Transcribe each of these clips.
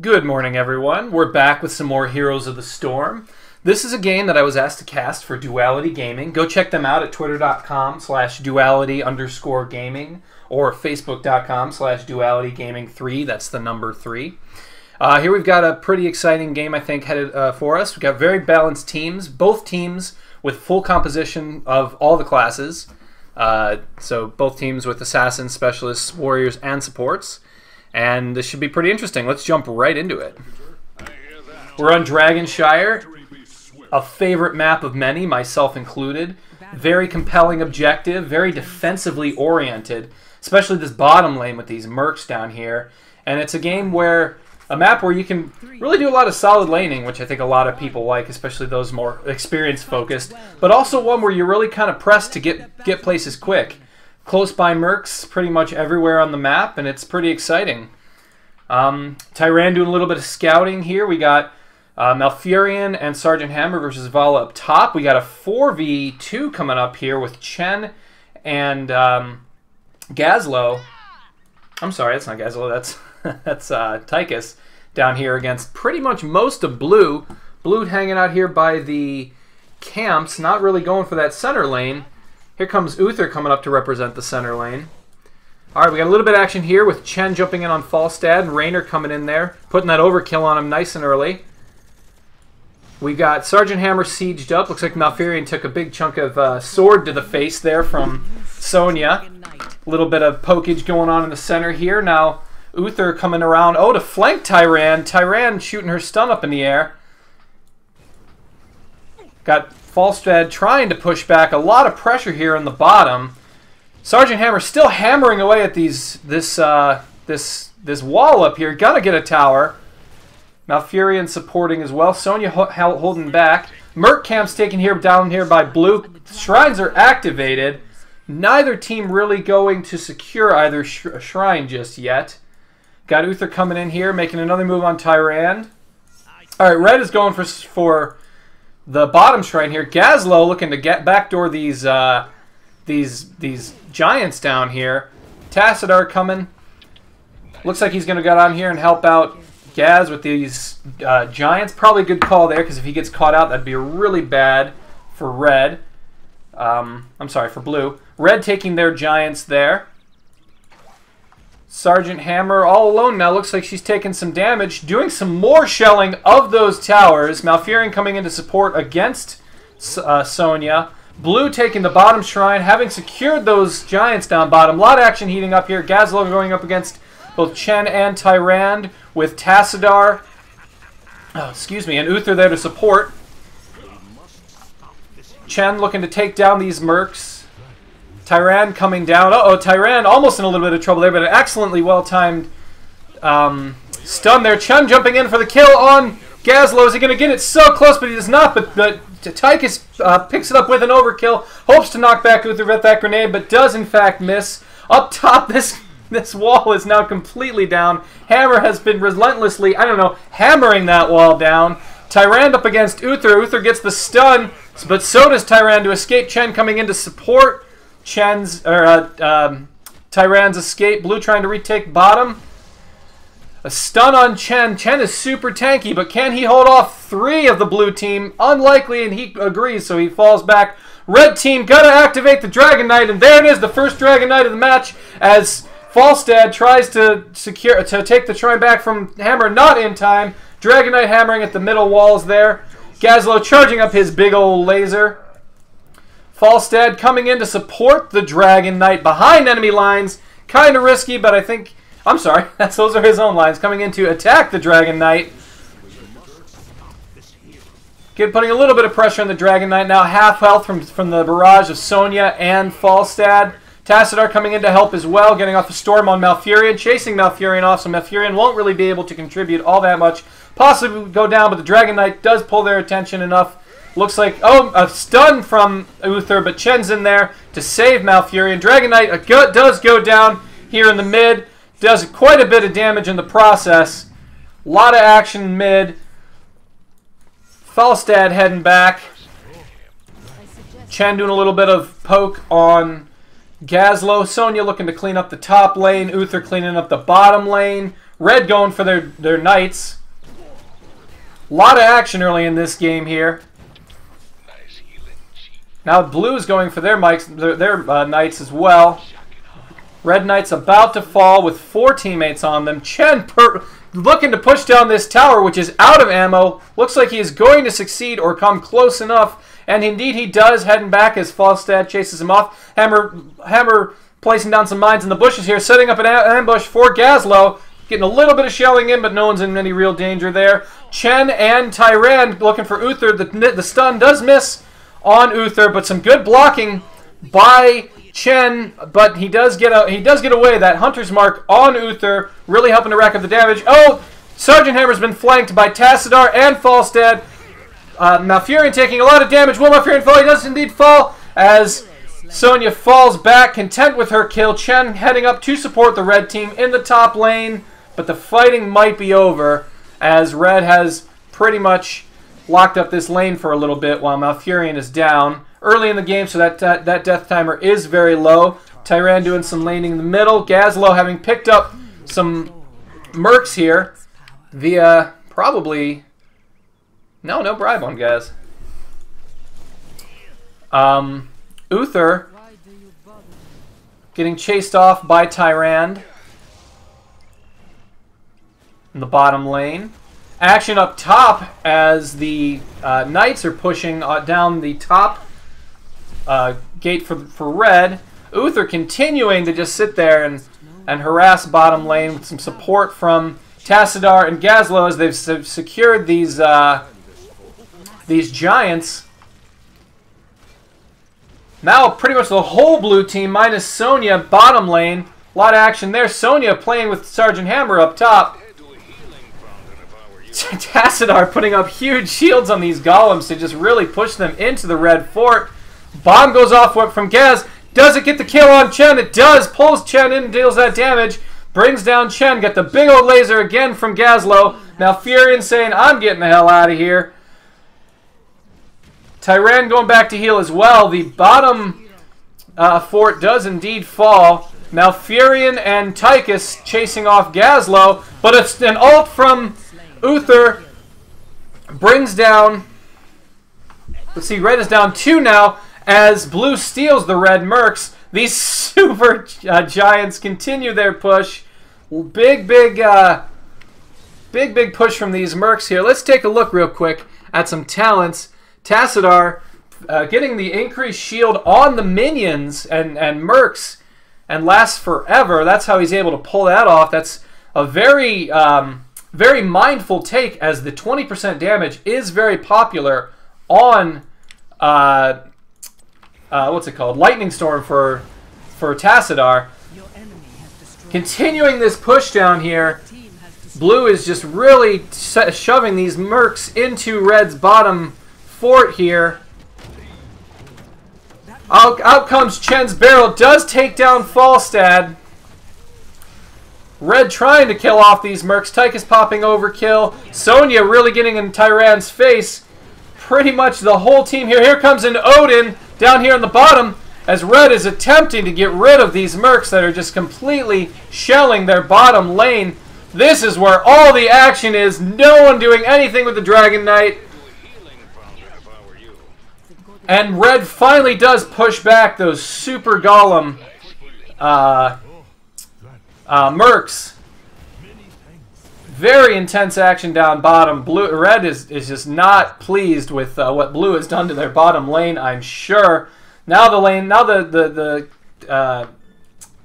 Good morning, everyone. We're back with some more Heroes of the Storm. This is a game that I was asked to cast for Duality Gaming. Go check them out at twitter.com/duality_gaming or facebook.com/dualitygaming3. That's the number 3. Here we've got a pretty exciting game, I think, headed for us. We've got very balanced teams, both teams with full composition of all the classes. So both teams with assassins, specialists, warriors, and supports. And this should be pretty interesting. Let's jump right into it. We're on Dragon Shire, a favorite map of many, myself included. Very compelling objective, very defensively oriented, especially this bottom lane with these mercs down here. And it's a game where, a map where you can really do a lot of solid laning, which I think a lot of people like, especially those more experience focused, but also one where you're really kind of pressed to get places quick. Close by mercs pretty much everywhere on the map, and it's pretty exciting. Tyran doing a little bit of scouting here. We got Malfurion and Sergeant Hammer versus Vala up top. We got a 4v2 coming up here with Chen and Gazlo. I'm sorry, that's not Gazlo. That's Tychus down here against pretty much most of Blue. Blue hanging out here by the camps, not really going for that center lane. Here comes Uther coming up to represent the center lane. All right, we got a little bit of action here with Chen jumping in on Falstad and Raynor coming in there, putting that overkill on him nice and early. We got Sergeant Hammer sieged up. Looks like Malfurion took a big chunk of sword to the face there from Sonya. A little bit of pokage going on in the center here. Now Uther coming around, to flank Tyran. Tyran shooting her stun up in the air. Got Falstad trying to push back. A lot of pressure here on the bottom. Sergeant Hammer still hammering away at this wall up here. Gotta get a tower. Malfurion supporting as well. Sonya holding back. Merc camp's taken down here by Blue. Shrines are activated. Neither team really going to secure either shrine just yet. Got Uther coming in here, making another move on Tyran. All right, Red is going for the bottom shrine here. Gazlo looking to backdoor these giants down here. Tassadar coming. Looks like he's going to go down here and help out Gaz with these giants. Probably a good call there, because if he gets caught out, that'd be really bad for Red. I'm sorry, for Blue. Red taking their giants there. Sergeant Hammer all alone now. Looks like she's taking some damage. Doing some more shelling of those towers. Malfurion coming in to support against Sonya. Blue taking the bottom shrine, having secured those giants down bottom. A lot of action heating up here. Gazlo going up against both Chen and Tyrande with Tassadar. And Uther there to support. Chen looking to take down these mercs. Tyran coming down. Tyran almost in a little bit of trouble there, but an excellently well-timed stun there. Chen jumping in for the kill on Gazlo. Is he going to get it? So close, but he does not. But Tychus picks it up with an overkill. Hopes to knock back Uther with that grenade, but does in fact miss. Up top, this wall is now completely down. Hammer has been relentlessly, hammering that wall down. Tyrande up against Uther. Uther gets the stun, but so does Tyrande to escape. Chen coming in to support Tyran's escape. Blue trying to retake bottom. A stun on Chen. Chen is super tanky, but can he hold off 3 of the blue team? Unlikely, and he agrees, so he falls back. Red team gotta activate the Dragon Knight, and there it is, the first Dragon Knight of the match, as Falstad tries to take the shrine back from Hammer, not in time. Dragon Knight hammering at the middle walls there. Gazlo charging up his big old laser. Falstad coming in to support the Dragon Knight behind enemy lines. Kind of risky, but I think... I'm sorry, those are his own lines. Coming in to attack the Dragon Knight. Putting a little bit of pressure on the Dragon Knight. Now half health from the barrage of Sonya and Falstad. Tassadar coming in to help as well. Getting off the storm on Malfurion. Chasing Malfurion off, so Malfurion won't really be able to contribute all that much. Possibly go down, but the Dragon Knight does pull their attention enough. Looks like, a stun from Uther, but Chen's in there to save Malfurion. Dragon Knight does go down here in the mid. Does quite a bit of damage in the process. A lot of action mid. Falstad heading back. Chen doing a little bit of poke on Gazlo. Sonya looking to clean up the top lane. Uther cleaning up the bottom lane. Red going for their knights. A lot of action early in this game here. Now blue is going for their knights as well. Red Knight's about to fall with 4 teammates on them. Chen looking to push down this tower, which is out of ammo. Looks like he is going to succeed or come close enough. And indeed he does, heading back as Falstad chases him off. Hammer placing down some mines in the bushes here, setting up an ambush for Gazlo. Getting a little bit of shelling in, but no one's in any real danger there. Chen and Tyran looking for Uther. The stun does miss on Uther, but some good blocking by Chen, but he does get away. That Hunter's Mark on Uther, really helping to rack up the damage. Oh, Sergeant Hammer's been flanked by Tassadar and Falstad. Malfurion taking a lot of damage. Will Malfurion fall? He does indeed fall as Sonya falls back, content with her kill. Chen heading up to support the red team in the top lane, but the fighting might be over as Red has pretty much locked up this lane for a little bit while Malfurion is down early in the game, so that death timer is very low. Tyran doing some laning in the middle. Gazlo having picked up some mercs here via probably... No bribe on Gaz. Uther getting chased off by Tyrande in the bottom lane. Action up top as the Knights are pushing down the top gate for Red. Uther continuing to just sit there and harass bottom lane with some support from Tassadar and Gazlo as they've secured these giants. Now pretty much the whole blue team minus Sonya bottom lane. A lot of action there. Sonya playing with Sergeant Hammer up top. Tassadar putting up huge shields on these golems to just really push them into the red fort. Bomb goes off from Gaz. Does it get the kill on Chen? It does. Pulls Chen in and deals that damage. Brings down Chen. Got the big old laser again from Gazlo. Now Furion saying, I'm getting the hell out of here. Tyran going back to heal as well. The bottom fort does indeed fall. Malfurion and Tychus chasing off Gazlo. But it's an ult from Uther. Brings down... Let's see, Red is down 2 now as Blue steals the red mercs. These super giants continue their push. Big push from these mercs here. Let's take a look real quick at some talents. Tassadar getting the increased shield on the minions and mercs and lasts forever. That's how he's able to pull that off. That's a very mindful take as the 20% damage is very popular on what's it called? Lightning Storm for Tassadar. Continuing this push down here, Blue is just really shoving these mercs into Red's bottom fort here. Out comes Chen's barrel. Does take down Falstad. Red trying to kill off these mercs. Tychus popping overkill. Sonya really getting in Tyran's face. Pretty much the whole team here. Here comes an Odin down here on the bottom as Red is attempting to get rid of these mercs that are just completely shelling their bottom lane. This is where all the action is. No one doing anything with the Dragon Knight. And Red finally does push back those super golem mercs. Very intense action down bottom. Red is just not pleased with what Blue has done to their bottom lane, I'm sure. Now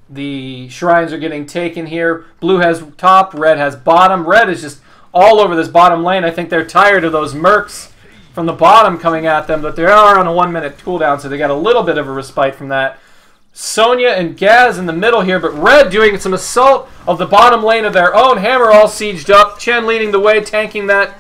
the shrines are getting taken here. Blue has top, Red has bottom. Red is just all over this bottom lane. I think they're tired of those mercs from the bottom coming at them, but they are on a 1-minute cooldown, so they got a little bit of a respite from that. Sonya and Gaz in the middle here, but Red doing some assault of the bottom lane of their own. Hammer all sieged up. Chen leading the way, tanking that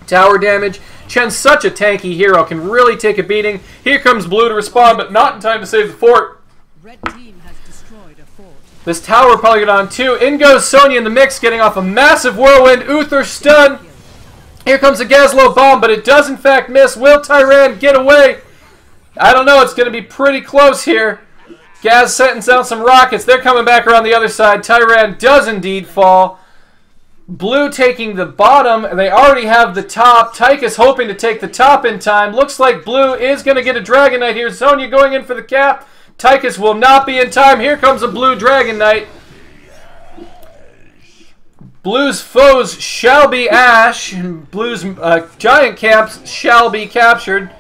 tower damage. Chen's such a tanky hero, can really take a beating. Here comes Blue to respond, but not in time to save the fort. Red team has destroyed a fort. This tower probably got on too. In goes Sonya in the mix, getting off a massive whirlwind. Uther stun. Here comes a Gazlo bomb, but it does in fact miss. Will Tyran get away? I don't know. It's going to be pretty close here. Gaz sends out some rockets. They're coming back around the other side. Tyran does indeed fall. Blue taking the bottom. They already have the top. Tychus hoping to take the top in time. Looks like Blue is going to get a Dragon Knight here. Sonya going in for the cap. Tychus will not be in time. Here comes a Blue Dragon Knight. Blue's foes shall be Ash. And Blue's giant camps shall be captured.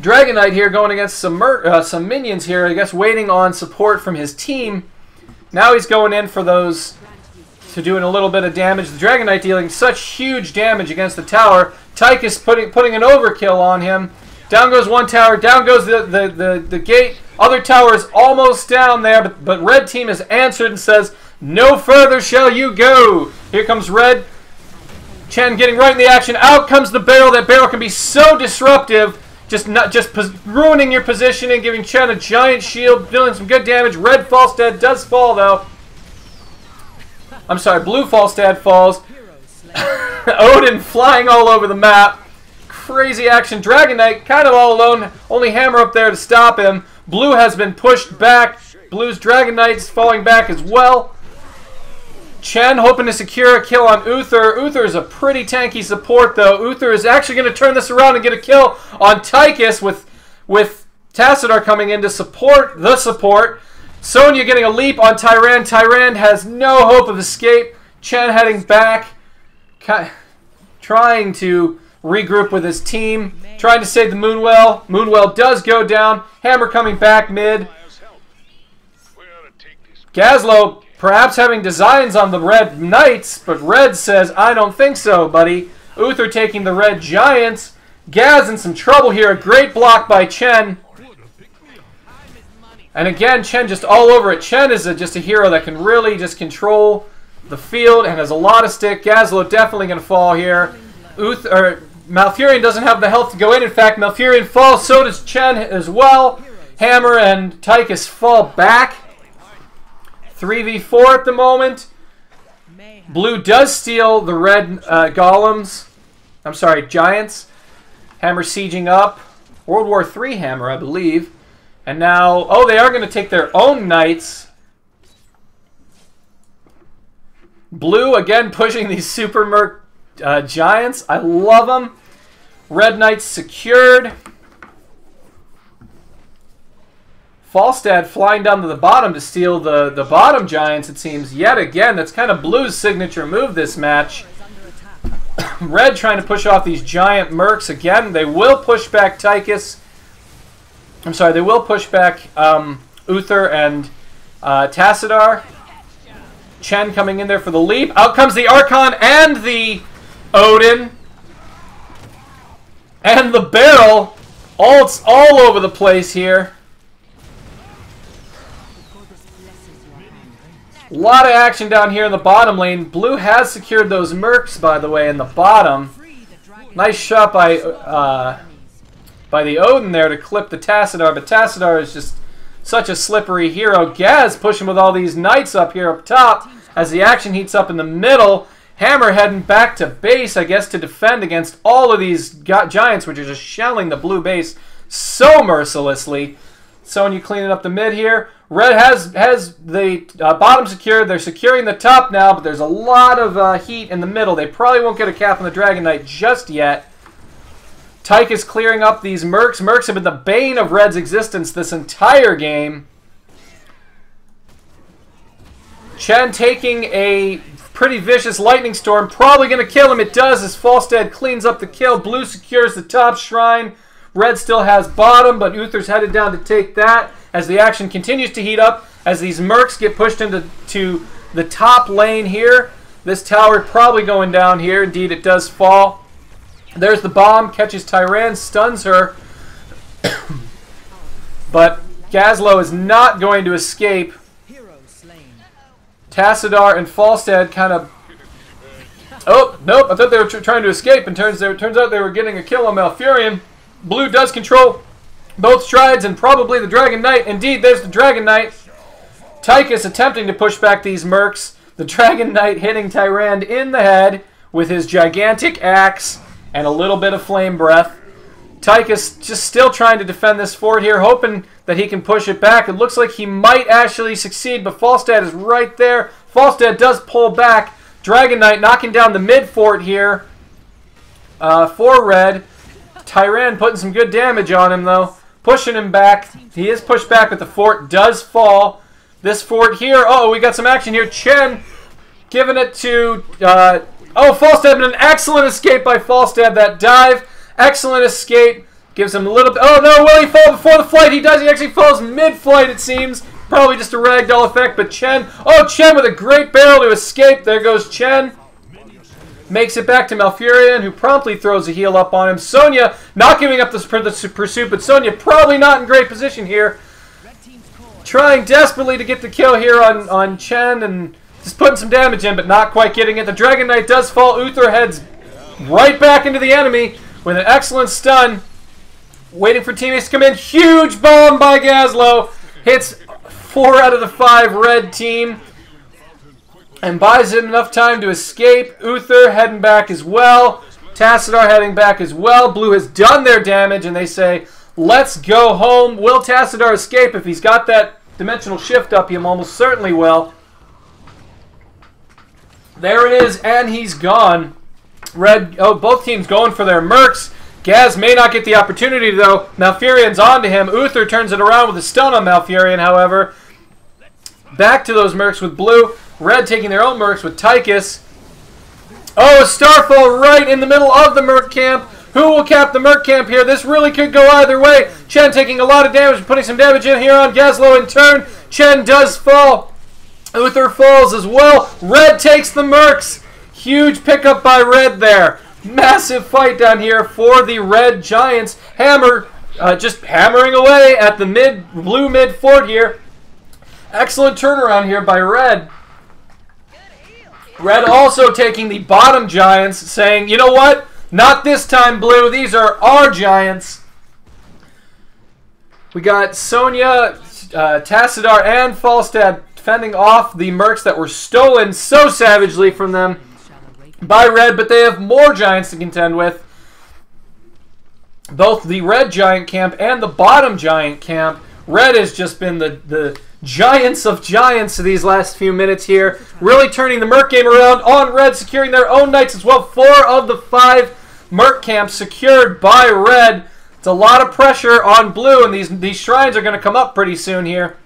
Dragon Knight here going against some minions here. I guess waiting on support from his team. Now he's going in for those... to doing a little bit of damage. The Dragon Knight dealing such huge damage against the tower. Tychus putting an overkill on him. Down goes one tower. Down goes the gate. Other tower is almost down there, but red team has answered and says, "No further shall you go." Here comes red. Chen getting right in the action. Out comes the barrel. That barrel can be so disruptive. Just ruining your positioning, giving Chen a giant shield, dealing some good damage. Red Falstad does fall though. I'm sorry, Blue Falstad falls. Odin flying all over the map. Crazy action. Dragon Knight kind of all alone. Only Hammer up there to stop him. Blue has been pushed back. Blue's Dragon Knight's falling back as well. Chen hoping to secure a kill on Uther. Uther is a pretty tanky support though. Uther is actually going to turn this around and get a kill on Tychus with Tassadar coming in to support the support. Sonya getting a leap on Tyrande. Tyrande has no hope of escape. Chen heading back, trying to regroup with his team, trying to save the Moonwell. Moonwell does go down. Hammer coming back mid. Gazlo perhaps having designs on the red knights, but red says, "I don't think so, buddy." Uther taking the red giants. Gaz in some trouble here. A great block by Chen. And again, Chen just all over it. Chen is just a hero that can really just control the field and has a lot of stick. Gazlo definitely going to fall here. Malfurion doesn't have the health to go in. In fact, Malfurion falls. So does Chen as well. Hammer and Tychus fall back. 3v4 at the moment. Blue does steal the red golems. I'm sorry, giants. Hammer sieging up. World War III Hammer, I believe. And now, oh, they are going to take their own knights. Blue, again, pushing these super merc giants. I love them. Red knights secured. Falstad flying down to the bottom to steal the bottom giants, it seems. Yet again, that's kind of Blue's signature move this match. Red trying to push off these giant mercs. Again, they will push back Tychus. I'm sorry, they will push back Uther and Tassadar. Chen coming in there for the leap. Out comes the Archon and the Odin. And the barrel. It's all over the place here. A lot of action down here in the bottom lane. Blue has secured those mercs, by the way, in the bottom. Nice shot by the Odin there to clip the Tassadar, but Tassadar is just such a slippery hero. Gaz pushing with all these knights up here up top as the action heats up in the middle. Hammer heading back to base, I guess, to defend against all of these giants, which are just shelling the blue base so mercilessly. Sonya cleaning up the mid here. Red has the bottom secured. They're securing the top now, but there's a lot of heat in the middle. They probably won't get a cap on the Dragon Knight just yet. Tychus clearing up these mercs. Mercs have been the bane of Red's existence this entire game. Chen taking a pretty vicious lightning storm. Probably going to kill him. It does as Falstad cleans up the kill. Blue secures the top shrine. Red still has bottom, but Uther's headed down to take that as the action continues to heat up. As these mercs get pushed into the top lane here. This tower probably going down here. Indeed, it does fall. There's the bomb. Catches Tyrande. Stuns her. But Gazlo is not going to escape. Tassadar and Falstad kind of... Oh, nope. I thought they were trying to escape. And turns out they were getting a kill on Malfurion. Blue does control both strides and probably the Dragon Knight. Indeed, there's the Dragon Knight. Tychus attempting to push back these mercs. The Dragon Knight hitting Tyrande in the head with his gigantic axe and a little bit of flame breath. Tychus just still trying to defend this fort here, hoping that he can push it back. It looks like he might actually succeed, but Falstad is right there. Falstad does pull back. Dragon Knight knocking down the mid fort here for red. Tyran putting some good damage on him, though. Pushing him back. He is pushed back, but the fort does fall. This fort here, oh, we got some action here. Chen giving it to, Falstad, an excellent escape by Falstad. That dive, excellent escape. Gives him a little bit, oh no, will he fall before the flight? He does, he actually falls mid-flight, it seems. Probably just a ragdoll effect, but Chen, Chen with a great barrel to escape. There goes Chen. Makes it back to Malfurion, who promptly throws a heal up on him. Sonya not giving up the pursuit, but Sonya probably not in great position here. Trying desperately to get the kill here on Chen and just putting some damage in, but not quite getting it. The Dragon Knight does fall. Uther heads right back into the enemy with an excellent stun. Waiting for teammates to come in. Huge bomb by Gazlo. Hits 4 out of the 5 red team. And buys it enough time to escape. Uther heading back as well. Tassadar heading back as well. Blue has done their damage, and they say, let's go home. Will Tassadar escape? If he's got that dimensional shift up, he almost certainly will. There it is, and he's gone. Red, both teams going for their mercs. Gaz may not get the opportunity, though. Malfurion's onto him. Uther turns it around with a stun on Malfurion, however. Back to those mercs with blue. Red taking their own mercs with Tychus. Oh, a Starfall right in the middle of the merc camp. Who will cap the merc camp here? This really could go either way. Chen taking a lot of damage, putting some damage in here on Gazlo in turn. Chen does fall. Uther falls as well. Red takes the mercs. Huge pickup by Red there. Massive fight down here for the Red Giants. Just hammering away at the blue mid fort here. Excellent turnaround here by Red. Red also taking the bottom Giants, saying, you know what? Not this time, Blue. These are our Giants. We got Sonya, Tassadar, and Falstad fending off the mercs that were stolen so savagely from them by Red, but they have more Giants to contend with. Both the Red Giant camp and the bottom Giant camp. Red has just been the Giants of Giants these last few minutes here. Really turning the merc game around on Red, securing their own knights as well. 4 of the 5 merc camps secured by Red. It's a lot of pressure on Blue, and these shrines are going to come up pretty soon here.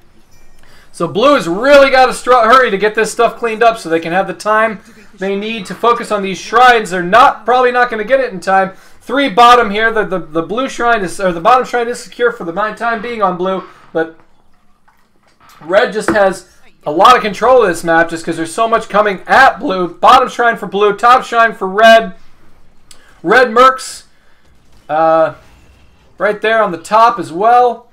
So Blue has really got to hurry to get this stuff cleaned up so they can have the time they need to focus on these shrines. They're probably not going to get it in time. 3 bottom here. The blue shrine is, or the bottom shrine is secure for the time being on Blue, but Red just has a lot of control of this map just because there's so much coming at Blue. Bottom shrine for Blue, top shrine for Red. Red mercs right there on the top as well.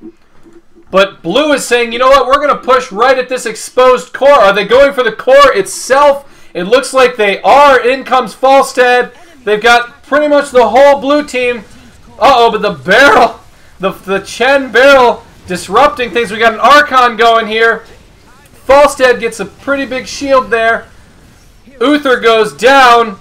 But Blue is saying, you know what, we're going to push right at this exposed core. Are they going for the core itself? It looks like they are. In comes Falstad. They've got pretty much the whole Blue team. Uh-oh, but the barrel, the Chen barrel disrupting things. We got an Archon going here. Falstad gets a pretty big shield there. Uther goes down.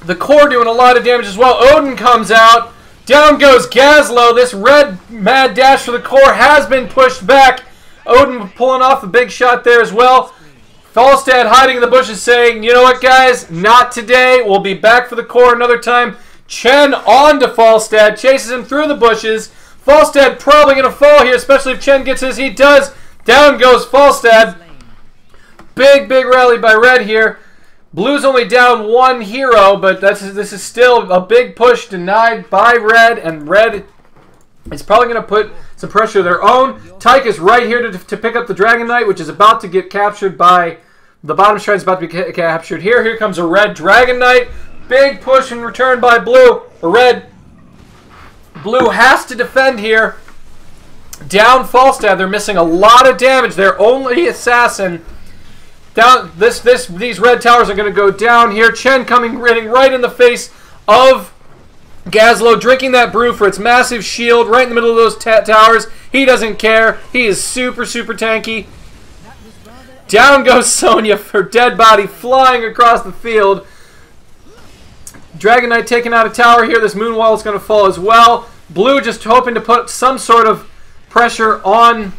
The core doing a lot of damage as well. Odin comes out. Down goes Gazlo. This red mad dash for the core has been pushed back. Odin pulling off a big shot there as well. Falstad hiding in the bushes saying, you know what, guys? Not today. We'll be back for the core another time. Chen on to Falstad. Chases him through the bushes. Falstad probably going to fall here, especially if Chen gets his. He does. Down goes Falstad. Big rally by Red here. Blue's only down 1 hero, but this is still a big push denied by Red, and Red is probably going to put some pressure of their own. Tychus right here to pick up the Dragon Knight, which is about to get captured by the bottom shrine. Is about to be captured here. Here comes a Red Dragon Knight. Big push and return by Blue. Red. Blue has to defend here. Down Falstad. They're missing a lot of damage. Their only assassin. Down these red towers are going to go down here. Chen coming right in the face of Gazlo, drinking that brew for its massive shield right in the middle of those towers. He doesn't care. He is super tanky. Down goes Sonya for dead body flying across the field. Dragon Knight taking out a tower here. This moon wall is going to fall as well. Blue just hoping to put some sort of pressure on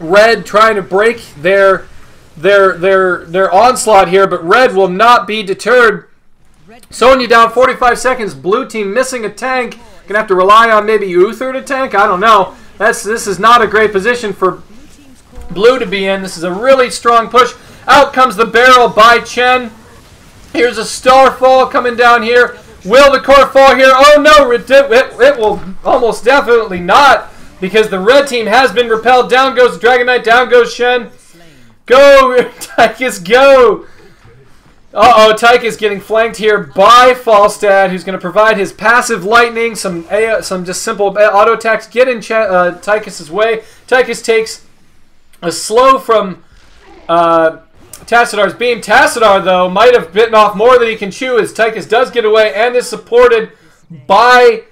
Red, trying to break their their onslaught here, but red will not be deterred. Sonya down 45 seconds. Blue team missing a tank. Gonna have to rely on maybe Uther to tank. I don't know. This is not a great position for blue to be in. This is a really strong push. Out comes the barrel by Chen. Here's a starfall coming down here. Will the core fall here? Oh no, it will almost definitely not, because the red team has been repelled. Down goes Dragon Knight, down goes Shen. Go, Tychus, go! Uh-oh, Tychus getting flanked here by Falstad, who's going to provide his passive lightning, some just simple auto attacks, get in Tychus' way. Tychus takes a slow from Tassadar's beam. Tassadar, though, might have bitten off more than he can chew, as Tychus does get away and is supported by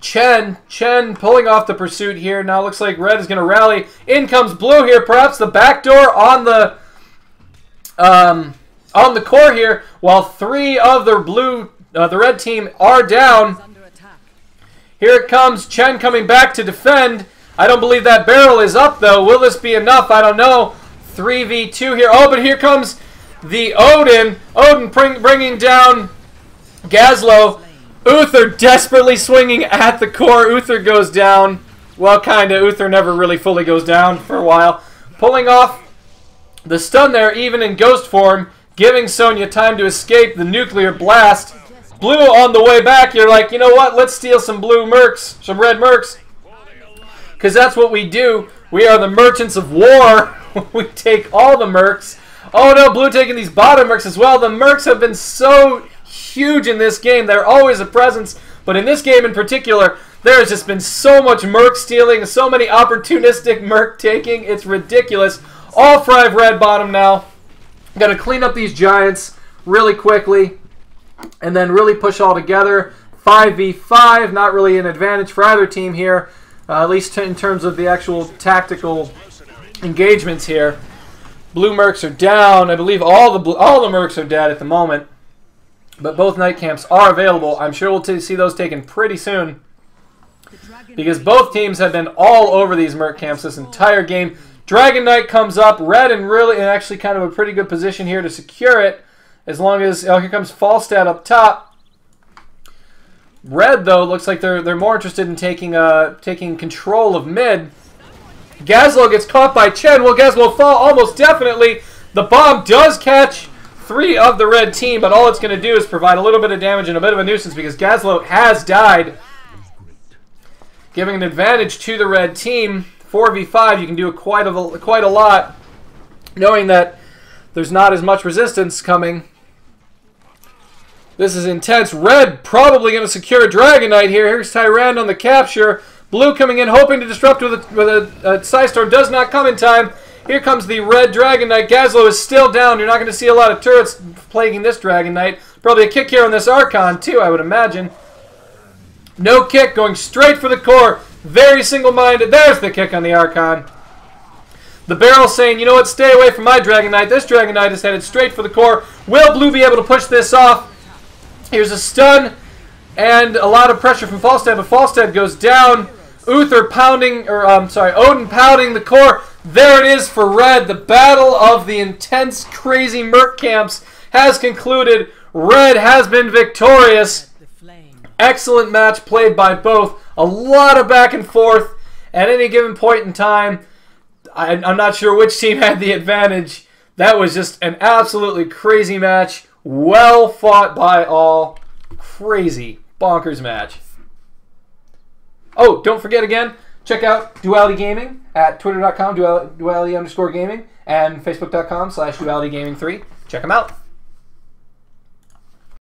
Chen. Chen pulling off the pursuit here. Now looks like red is going to rally. In comes blue here. Perhaps the backdoor on the core here, while 3 of the red team are down. Here it comes. Chen coming back to defend. I don't believe that barrel is up, though. Will this be enough? I don't know. 3v2 here. Oh, but here comes the Odin. Odin bringing down Gazlo. Uther desperately swinging at the core. Uther goes down. Well, kind of. Uther never really fully goes down for a while. Pulling off the stun there, even in ghost form, giving Sonya time to escape the nuclear blast. Blue on the way back. You're like, you know what? Let's steal some blue mercs, some red mercs, because that's what we do. We are the merchants of war. We take all the mercs. Oh no, blue taking these bottom mercs as well. The mercs have been so huge in this game. They're always a presence, but in this game in particular, there has just been so much merc stealing, so many opportunistic merc taking. It's ridiculous. All 5 red bottom now. Got to clean up these giants really quickly and then really push all together. 5v5, not really an advantage for either team here, at least in terms of the actual tactical engagements here. Blue mercs are down. I believe all the mercs are dead at the moment, but both night camps are available. I'm sure we'll see those taken pretty soon, because both teams have been all over these merc camps this entire game. Dragon Knight comes up, red and really, and actually kind of a pretty good position here to secure it, as long as, oh, here comes Falstad up top. Red, though, looks like they're more interested in taking control of mid. Gazlo gets caught by Chen. Will Gazlo fall? Almost definitely. The bomb does catch 3 of the red team, but all it's going to do is provide a little bit of damage and a bit of a nuisance, because Gazlo has died, giving an advantage to the red team. 4v5, you can do quite a lot, knowing that there's not as much resistance coming. This is intense. Red probably going to secure Dragon Knight here. Here's Tyrande on the capture. Blue coming in, hoping to disrupt with a Psystorm. Does not come in time. Here comes the red Dragon Knight. Gazlo is still down. You're not going to see a lot of turrets plaguing this Dragon Knight. Probably a kick here on this Archon, too, I would imagine. No kick, going straight for the core. Very single-minded. There's the kick on the Archon. The barrel saying, you know what, stay away from my Dragon Knight. This Dragon Knight is headed straight for the core. Will blue be able to push this off? Here's a stun and a lot of pressure from Falstad, but Falstad goes down. Uther pounding, or Odin pounding the core. There it is for red. The battle of the intense, crazy merc camps has concluded. Red has been victorious. Excellent match played by both. A lot of back and forth at any given point in time. I'm not sure which team had the advantage. That was just an absolutely crazy match. Well fought by all. Crazy, bonkers match. Oh, don't forget again, check out Duality Gaming at twitter.com, duality_gaming, and facebook.com/dualitygaming3. Check them out.